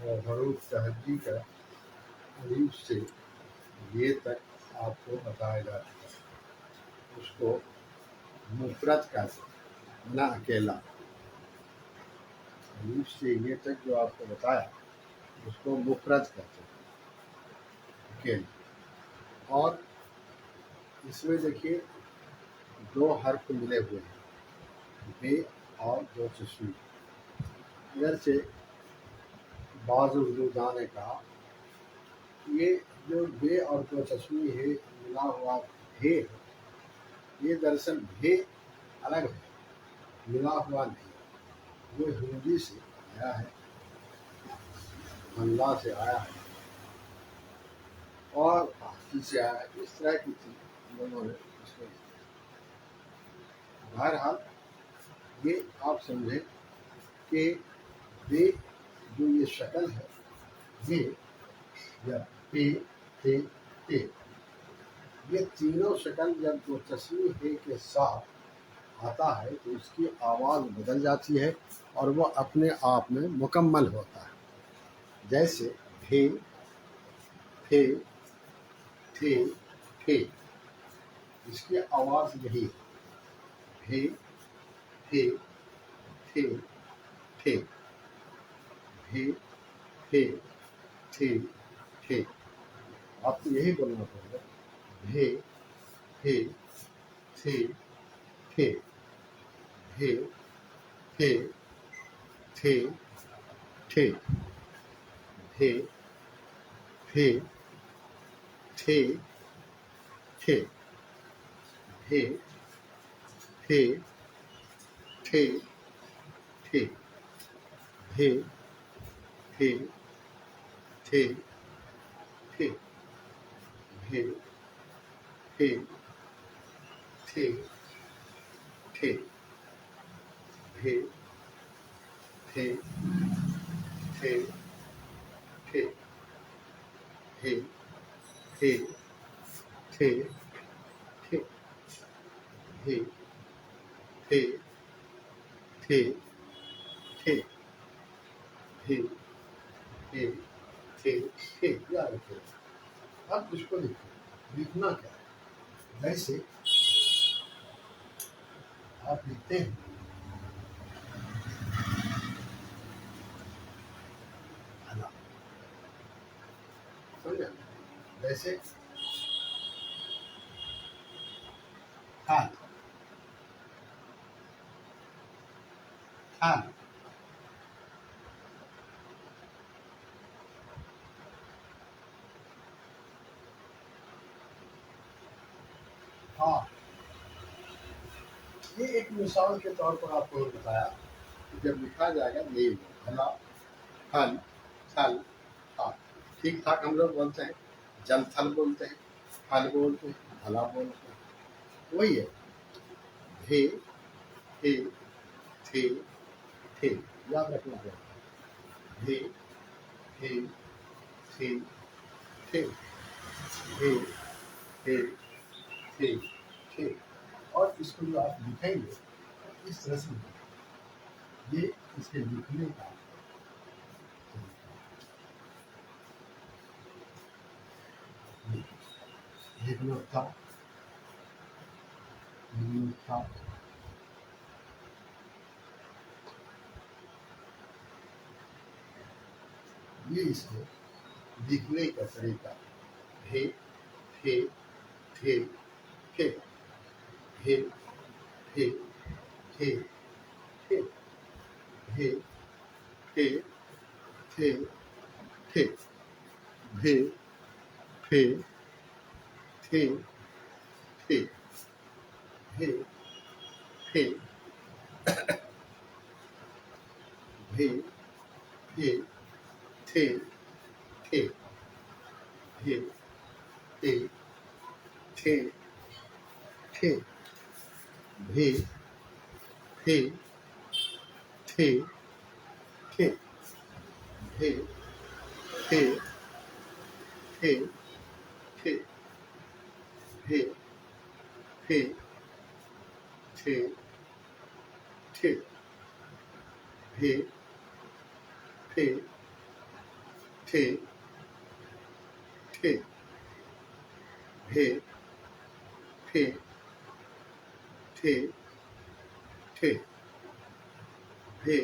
और हरूफ तहजी का अलीफ से ये तक आपको बताया जा चुका है। उसको मुफरद कहते हैं, ना अकेला। अलीफ से ये तक जो आपको बताया उसको मुफरद कहते हैं, अकेले। और इसमें देखिए दो हर्फ मिले हुए हैं, बे और दो चश्मी। अगरचे बाज़ उर्दूदां ने कहा ये जो बे और दो चश्मी है मिला हुआ भे, ये दरअसल भे अलग है, मिला हुआ नहीं। ये हिंदी से आया है, बंगला से आया है और फारसी से आया है। इस तरह की चीज लोगों ने इसमें। बहरहाल ये आप समझें कि बे जो ये शक्ल है, ये या पे थे ते, ये तीनों शक्ल जब दो तस्वीर है के साथ आता है तो इसकी आवाज़ बदल जाती है और वो अपने आप में मुकम्मल होता है। जैसे भे, थे, थे, थे, इसकी आवाज़ यही है, भे, थे, थे, थे, भे, थे, थे, थे। आपको यही बोलना पड़ेगा, भे, थे, थे, थे, भे, थे, थे, थे, भे, थे, थे, थे, भे, थे, थे, थे, भे, थे, थे, थे, भे, थे, थे, थे, भे, थे, थे, थे, भे, थे, थे, थे, भे, थे, थे, थे, भे, थे, थे, थे। याद रखिए। अब इसको लिखिए, लिखना क्या है? वैसे आप लिखते हैं हला, समझे? वैसे खाल, खाल, हाँ। ये एक मिसाल के तौर पर आपको बताया कि जब लिखा जाएगा ये हला, हल, थल, हा। ठीक ठाक हम लोग बोलते हैं, जल थल बोलते हैं, हल बोलते हैं, हला बोलते हैं। वही है, भे, थे, थे, थे। याद रखना है, भे, थे, थे, थे, भे, थे, थे, थे। और इसको जो आप लिखेंगे इस तरह से ये इसके लिखने का एक नुक्ता, नुक्ता, ये इसको लिखने का तरीका। भे, थे, थे, थे, भे, थे, थे, थे, भे, थे, थे, थे, भे, थे, थे, थे, भे, थे, भे, थे, थे, थे, भे, थे, थे, थे, भे, थे, थे, थे, भे, थे, थे, थे, भे, थे, थे, थे, भे, थे, ठे ठे भे फे ठे ठे भे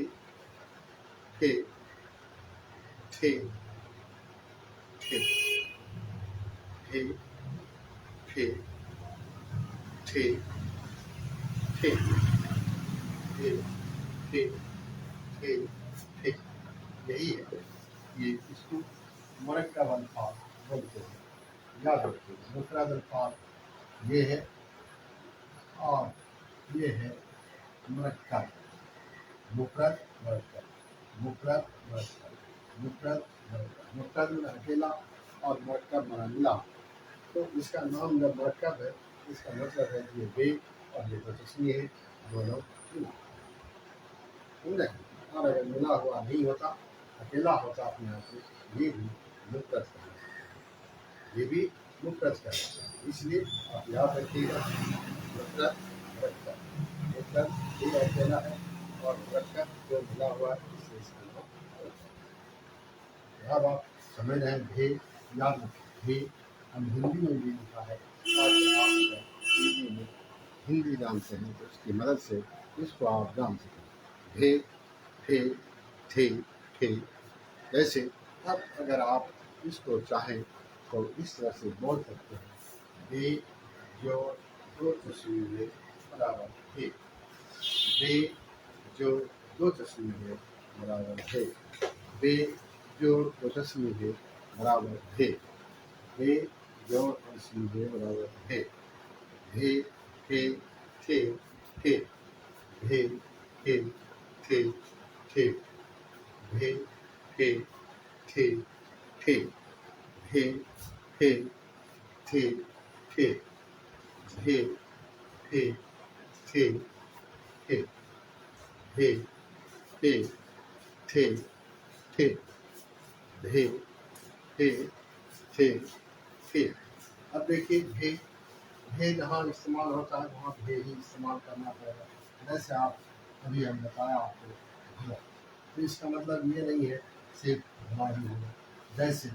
फे ठे ठे भे फे ठे ठे भे फे ठे ठे। यही है, ये इसको मरकब अल्फाज बोलते हैं, याद रखिए। मुफरद अल्फाज ये है और ये है मरकब। मुफरद मरकब, मुफरद मरकब, मुफरद मरकब। मुफरद में अकेला और मरकब में मिला, तो इसका नाम जब मरकब है, इसका मतलब है कि ये बे और ये तस्नीह है, दोनों मिला। समझे? और अगर मिला हुआ नहीं होता, अकेला होता अपने आप में, ये भी मुफरद कहलाता है, ये भी मुफरद कहलाता है। इसलिए आप याद रखिएगा, मुफरद मरकब, मुफरद ये अकेला है और मरकब जो मिला हुआ है, इससे इसका नाम मरकब। अब आप समझ रहे हैं भे, याद रखें भे हम हिंदी में भी लिखा है, ताकि आप हिंदी में हिंदी जानते हैं तो उसकी मदद से इसको आप जान सकें। भे फे ठे ठे। जैसे अब अगर आप इसको चाहें तो इस तरह से बोल सकते हैं, बे जो दो तस्वीरें बराबर है, बे जो दो तस्वीरें बराबर है, बे जो दो तस्वीरें बराबर है, बे जो तस्वीरें बराबर है। भे फे ठे ठे भे फे ठे ठे भे फे ठे ठे भे फे ठे ठे भे फे ठे ठे भे फे ठे ठे भे फे ठे ठे। अब देखिए भे जहाँ इस्तेमाल होता है वहाँ भे ही इस्तेमाल करना पड़ेगा। जैसे आप अभी हम बताया आपको भला, तो इसका मतलब ये नहीं है सिर्फ भला ही होगा। जैसे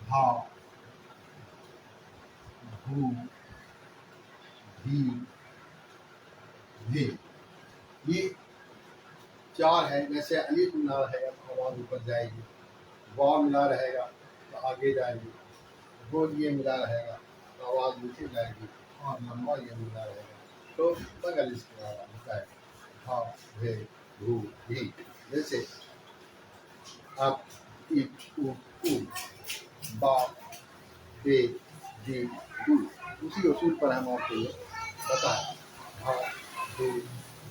भा भू भी भे, ये चार है। जैसे अलिफ मिला रहेगा तो आवाज़ ऊपर जाएगी, वाव मिला रहेगा तो आगे जाएगी, गोल ये मिला रहेगा तो आवाज़ नीचे जाएगी, और लंबा ये मिला रहेगा तो बगल इसकी आवाज़ होता है। हा भे भू भी। जैसे अब इ उ बा बे जी दू, उसी उसूल पर हम आपको ये बताएं। हा भे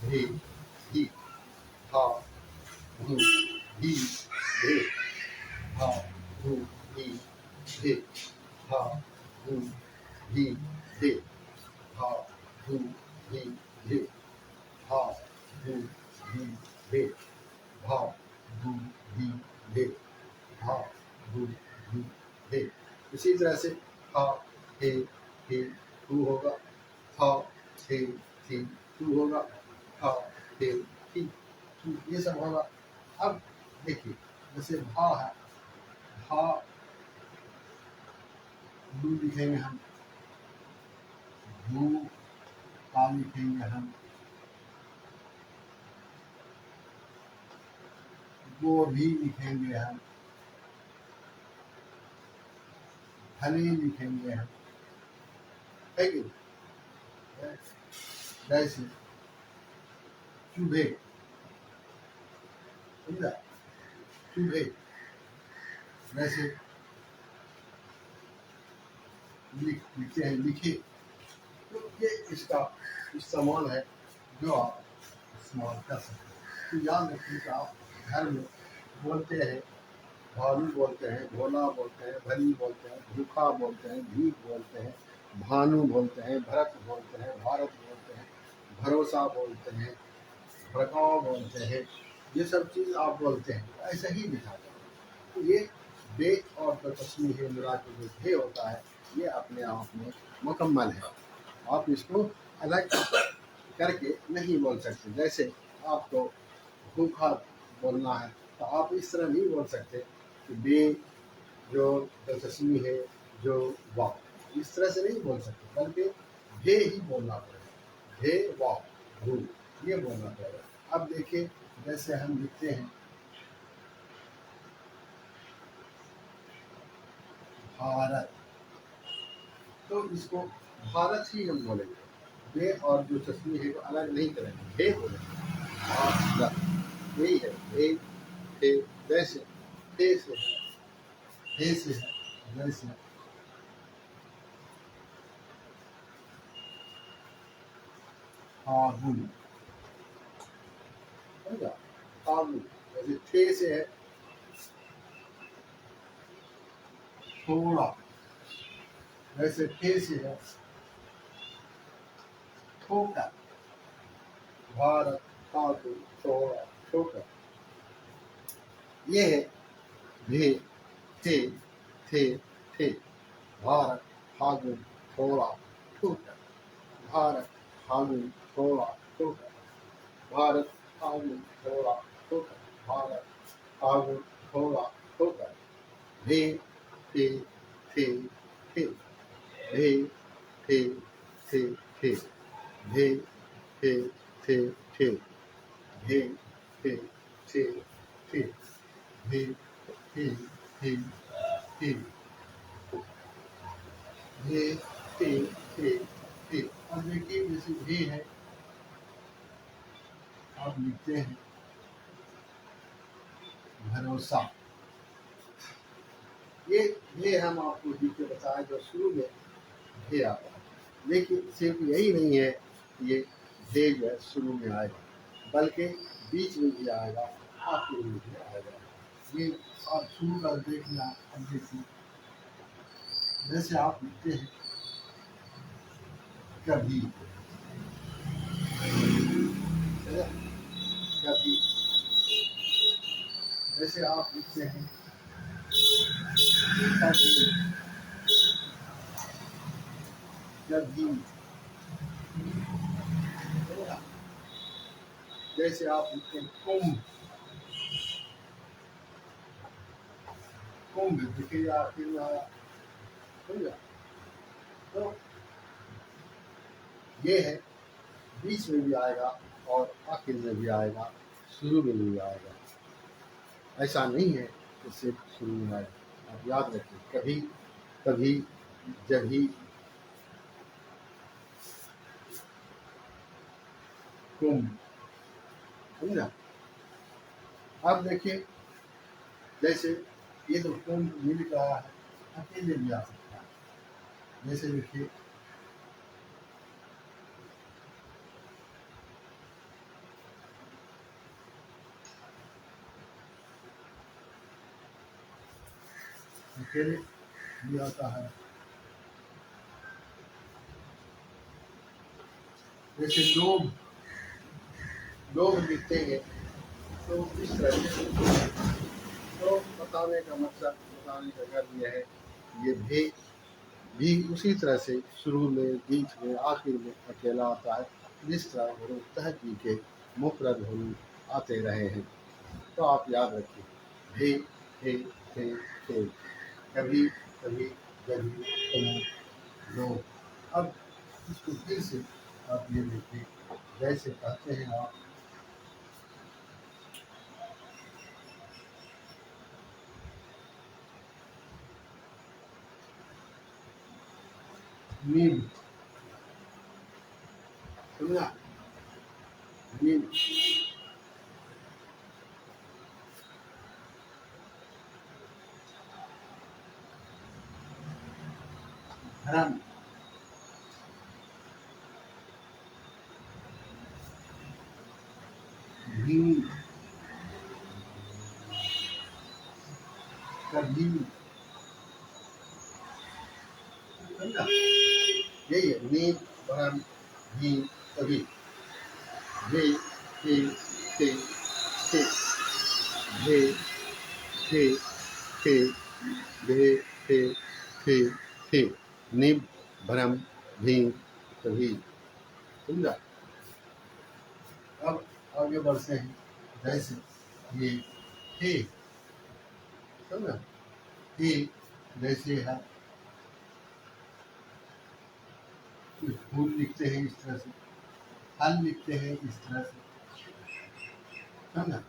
भी ही, हा भू भी भे, हा भू भी भे, हा भू भी भे, हा भू भी भे, हा भू भी भे, हा भू भी भे, हा भू भी भे। इसी तरह से हा हे हे हू होगा, हा हे थे हू होगा, हा हे थी थू, ये सब होगा। अब देखिए जैसे भा है, भा भू लिखेंगे हम, भू का लिखेंगे हम, वो भी लिखेंगे हम, हनी लिखेंगे हम, है कि नहीं? जैसे चूहे, समझा? चूहे जैसे लिखते हैं लिखे, तो ये इसका इस्तेमाल है जो आप इस्तेमाल कर सकते हैं। तो याद रखिए कि आप घर में बोलते हैं, भालू बोलते हैं, भोला बोलते हैं, भली बोलते हैं, भूखा बोलते हैं, भीख बोलते हैं, भानु बोलते हैं, भरत बोलते हैं, भारत बोलते हैं, भरोसा बोलते हैं, भड़काव बोलते हैं, ये सब चीज़ आप बोलते हैं, ऐसा ही लिखा जाता है। तो ये बे और तस्मीह मिला के जो भे होता है, ये अपने आप में मुकम्मल है। आप इसको अलग करके नहीं बोल सकते। जैसे आपको भूखा बोलना है तो आप इस तरह नहीं बोल सकते कि बे जो दिलचस्पी है जो वाह, इस तरह से नहीं बोल सकते, बल्कि भे ही बोलना पड़ेगा। भे वाह भू, ये बोलना पड़ेगा। अब देखिए जैसे हम लिखते हैं भारत, तो इसको भारत ही हम बोलेंगे, भे और जो चश्मी है वो अलग नहीं करेंगे, भे बोलेंगे भारत। यही है भे भे, जैसे भे से है, भे से है, जैसे फागुन, समझा, फागुन। जैसे थे से है थोड़ा, वैसे थे से है थोड़ा, भारत फागुन थोड़ा छोटा। ये है भे थे थे थे, भारत फागुन थोड़ा छोटा, भारत फागुन थोड़ा छोटा, भारत फागुन थोड़ा छोटा, भारत फागुन थोड़ा छोटा। भे थे थे थे, भे थे थे थे, भे थे थे थे, भे थे थे थे, भे थे थे थे, भे थे थे थे। अब देखिए जैसे भे है, आप लिखते हैं भरोसा। ये हम आपको देखिए बताया जो शुरू में भे आता है, लेकिन सिर्फ यही नहीं है, ये भे जो है शुरू में आएगा, बल्कि बीच में भी आएगा, आखिर में भी आएगा। ये आप शुरू कर देखना। अब देखिए जैसे आप लिखते हैं कभी, है ना? कभी, जैसे आप लिखते हैं कभी, कभी, है ना? जैसे आप लिखते हैं कुंभ, कुंभ देखिए आखिर में आया, समझा? तो ये है, बीच में भी आएगा और आखिर में भी आएगा, शुरू में भी आएगा। ऐसा नहीं है कि सिर्फ शुरू में आएगा। आप याद रखिए कभी, कभी, जभी, कुंभ, समझा? अब देखिए जैसे ये तो कुंभ मिल रहा है, अकेले भी आ सकता है। जैसे देखिए अकेले भी आता है, जैसे लोग, लोग लिखते हैं तो इस तरह से। तो बताने का मकसद, बताने का गर्व यह है, ये भी उसी तरह से शुरू में, बीच में, आखिर में अकेला आता है, जिस तरह हुरूफ तहक़ीक़ के मुफ़रद हुरूफ आते रहे हैं। तो आप याद रखिए भी थे थे थे, कभी कभी, जभी, तुम, लोग। अब इसको फिर से आप ये देखिए, जैसे कहते हैं आप नीम, समझा? नीम, धर्म, भीम, कभी, समझा? यही है नीम, धर्म, भीम, कभी, वे थे थे थे, वे थे थे, वे थे थे थे, निब, भ्रम, भीम, कभी, समझा? अब आगे बढ़ते हैं। जैसे ये हे, समझा, हे जैसे है, फूल लिखते हैं इस तरह से, फल लिखते हैं इस तरह से, समझा।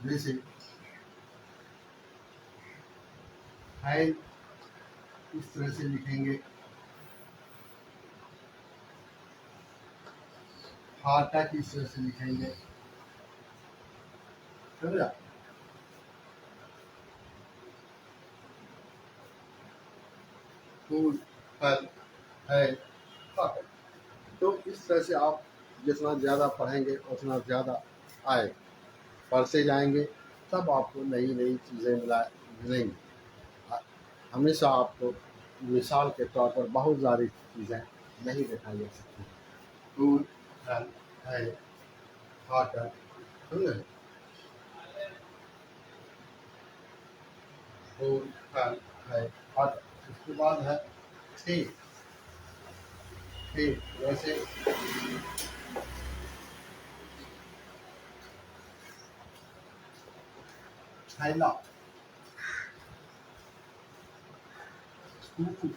जैसे फैल इस तरह से लिखेंगे, फाटक इस तरह से लिखेंगे, समझा। फूल, फल, है, फाटक। तो इस तरह से आप जितना ज़्यादा पढ़ेंगे उतना ज़्यादा आए, पढ़ते जाएंगे तब आपको नई नई चीज़ें मिलेंगी। हमेशा आपको मिसाल के तौर पर बहुत सारी चीज़ें नहीं दिखाई जा सकती। फूल, फल, है, फाटक, समझे। फूल, फल, है, फाटक। उसके बाद है थे, जैसे थैला, सूप,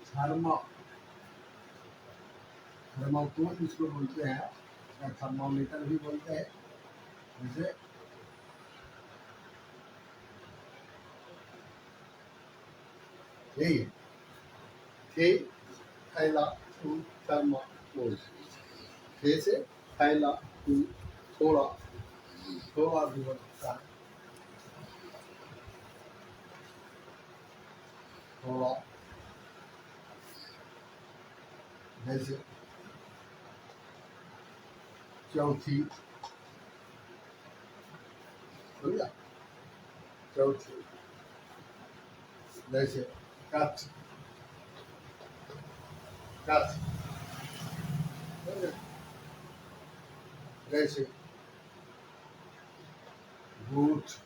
थर्मा, थर्माकोल इसको बोलते हैं, या थर्मामीटर भी बोलते हैं। जैसे यही थे, थैला, सूप, थर्माकोल। थे से थैला, सूप, थोड़ा, थोड़ा भी बनता है, थोड़ा। जैसे चौथी, समझा, चौथी। जैसे कथ, कथ, समझा। जैसे बूथ,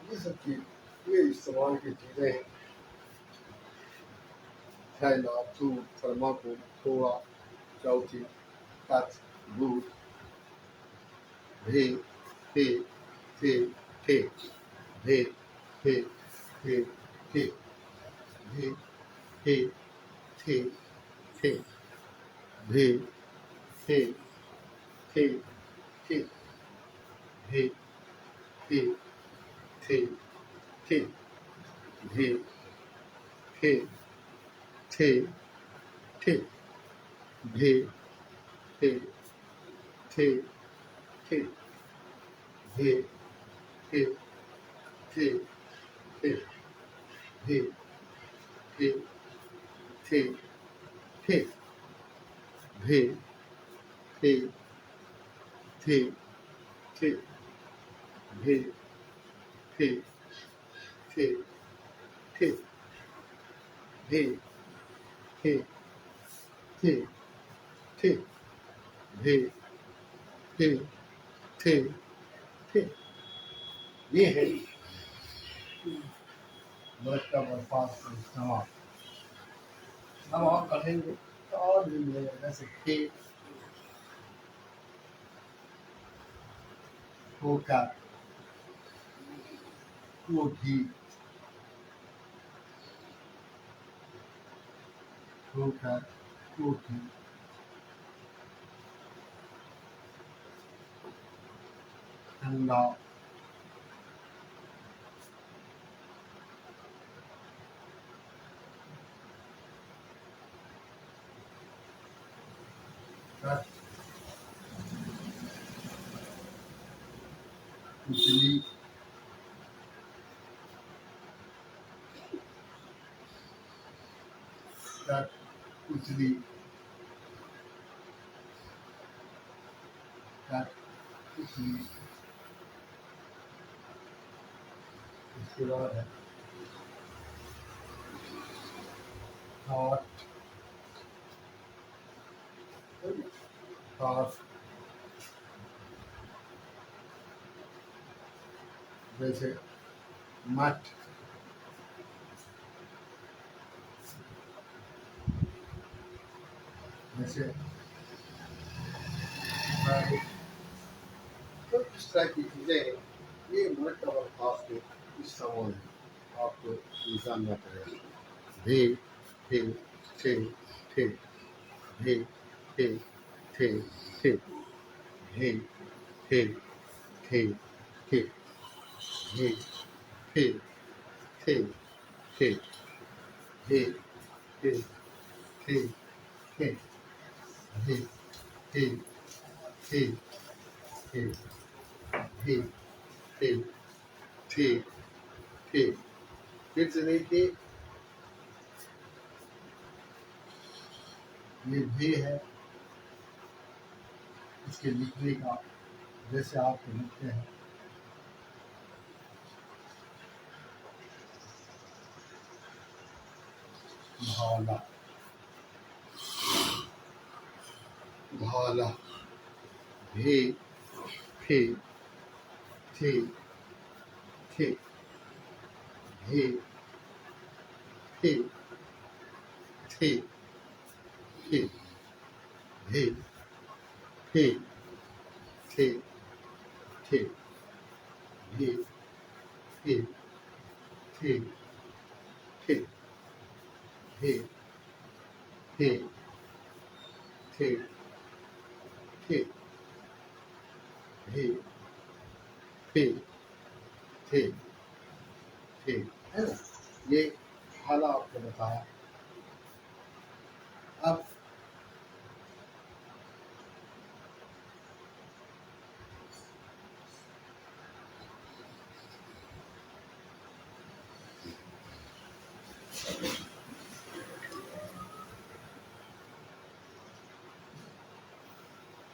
ये सब चीज, ये इस्तेमाल की चीजें हैं। थैला, सूप, थर्माकोल, थोड़ा, चौथी, कथ, बूथ, भे, थे, थे, थे, भे, थे, थे, थे, भे, थे, थे, थे, भे, थे, थे, थे, भे, थे, थे, थे, भे, थे, थे, थे, भे, थे, थे, थे, भे, थे, थे, थे, भे, थे, थे, थे, भे, थे, थे, थे, भे, थे, थे, थे, भे, थे, थे, थे, भे, थे, थे, थे। ये है मरकब अल्फाज का इस्तेमाल। अब आप पढ़ेंगे तो और भी मिलेगा। जैसे थे, होकर, कोठी, होकर, कोठी, ठंडा, कट, उजली, कट, उजली, कट, उजली। इसके बाद है थॉट थॉट जैसे मठ जैसे तो इस तरह की चीजें ये मठ और थॉट के इस समय में आपको जानना पड़ेगा भी भी ठीक ठीक भी ठीक ठीक ठीक भी ठीक ठीक ठीक भी ठीक ठीक ठीक भी ठीक ठीक ठीक भी ठीक ठीक ठीक भी ठीक ठीक ठीक फिर से देखिए ये भी है इसके लिखने का जैसे आप लिखते हैं भाला भाला भी भी थी थी भी थी थी थी भी थी थी थी भी थी थी थी भी थी थी थी भी थी थी थी है ना ये भाला आपको बताया अब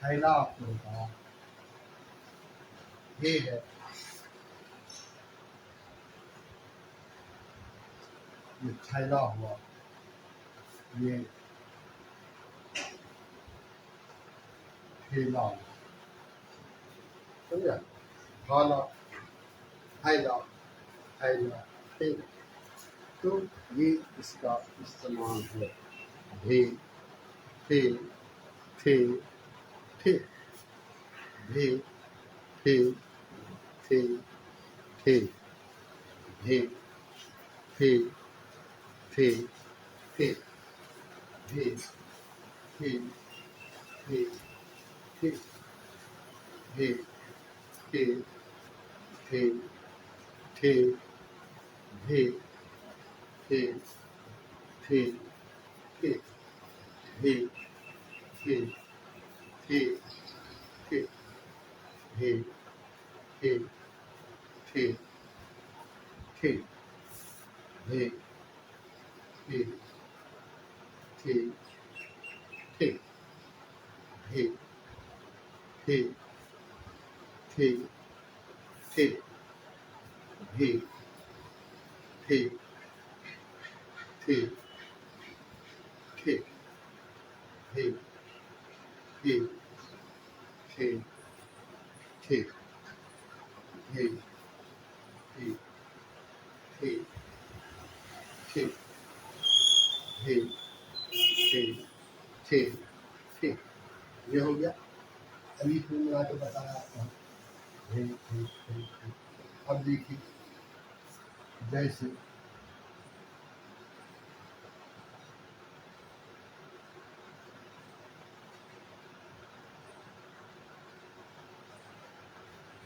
थैला आपको बताया ये है ये थैला हुआ ये थैला समझा भाला थैला थैला थैला तो ये इसका इस्तेमाल है भी थे थे थे भी थे थे थे भी थे थे थे भी थे थे थे भी थे थे थे भी थे थे थे भी थे थे थे भी थे थे थे भी थे थे थे भी थे थे थे भी थे थे थे भी थे थे थे भी थे थे थे भी थे थे थे ये हो गया अभी फिर मिला के बताया आपको अब देखिए जैसे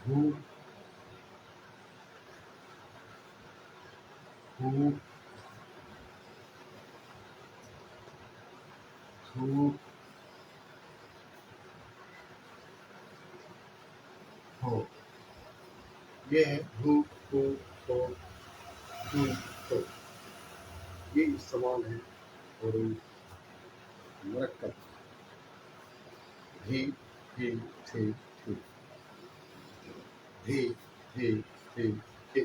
हु हु हु हो ये है हु हो हु हो ये इस्तेमाल है और मरकब भी भी थे थे भी भी भी थे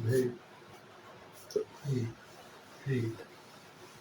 भी भी भी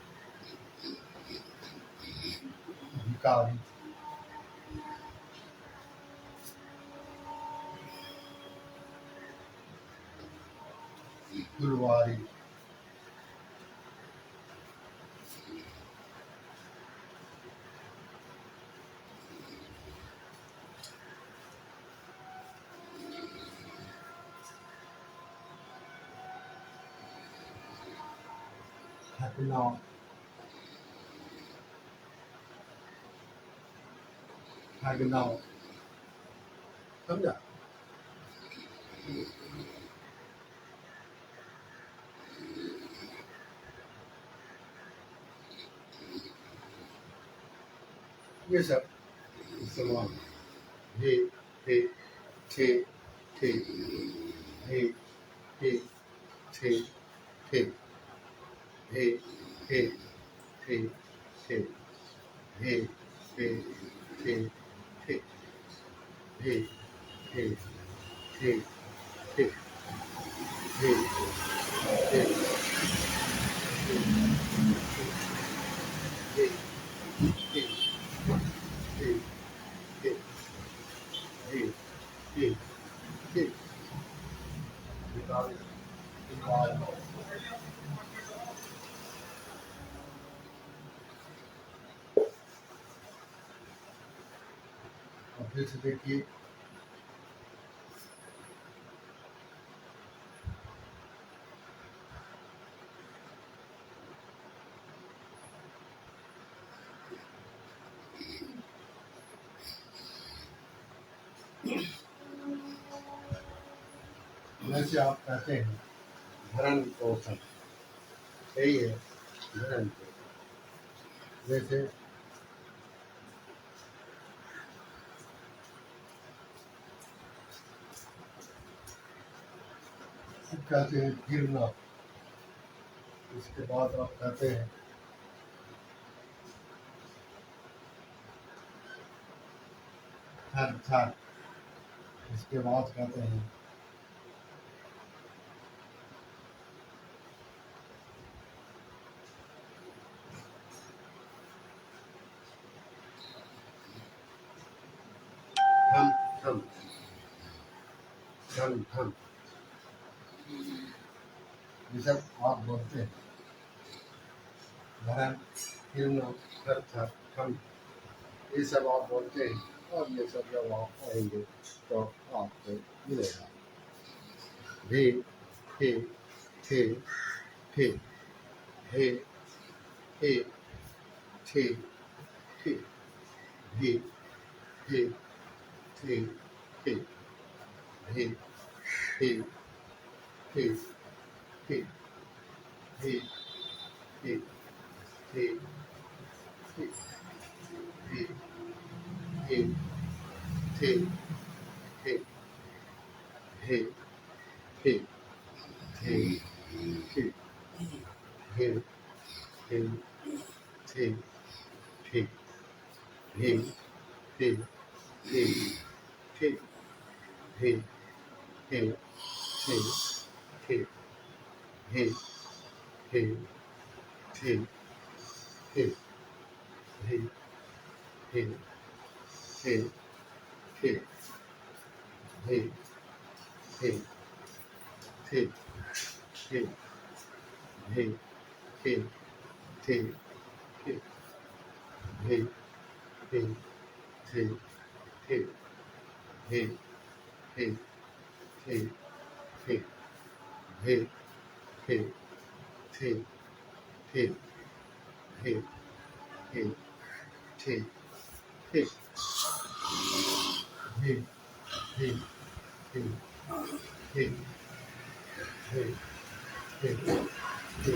अधिकारी, फुलवारी, हकना, हगना, समझा। ये सब इस्तेमाल हे हे थे थे हे हे थे थे हे हे थे थे हे हे थे थे हे हे थे थे हे हे हे हे हे हे हे हे हे निकाल निकाल। और फिर से देखिए, जैसे आप कहते हैं भरण पोषण, यही है भरण पोषण। जैसे कहते हैं गिरना, इसके बाद आप कहते हैं थर थर, इसके बाद कहते हैं हम हम हम हम, ये सब आप बोलते हैं। भरण, गिरना, थर थर, हम, ये सब आप बोलते हैं। और ये सब जब आप पढ़ेंगे तो आपको मिलेगा। हे हे थे थे हे हे थे थे हे हे थे थे हे हे हे हे हे हे हे हे हे हे थे हे हे हे थे थे हे हे थे थे हे हे हे थे हे हे थे थे हे हे थे हे हे हे हे हे हे हे थे हे हे हे थे हे हे हे थे हे हे हे थे हे हे हे थे हे हे हे थे हे हे हे हे हे हे हे हे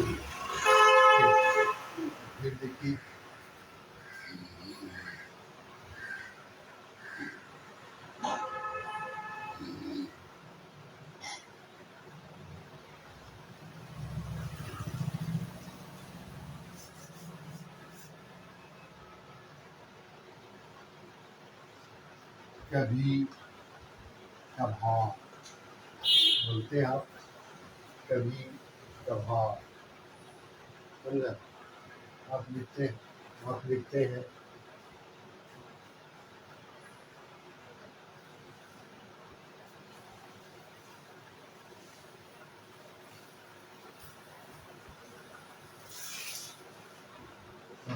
फिर देखिए कभी कभार बोलते हैं आप, कभी कभार, समझा। आप लिखते हैं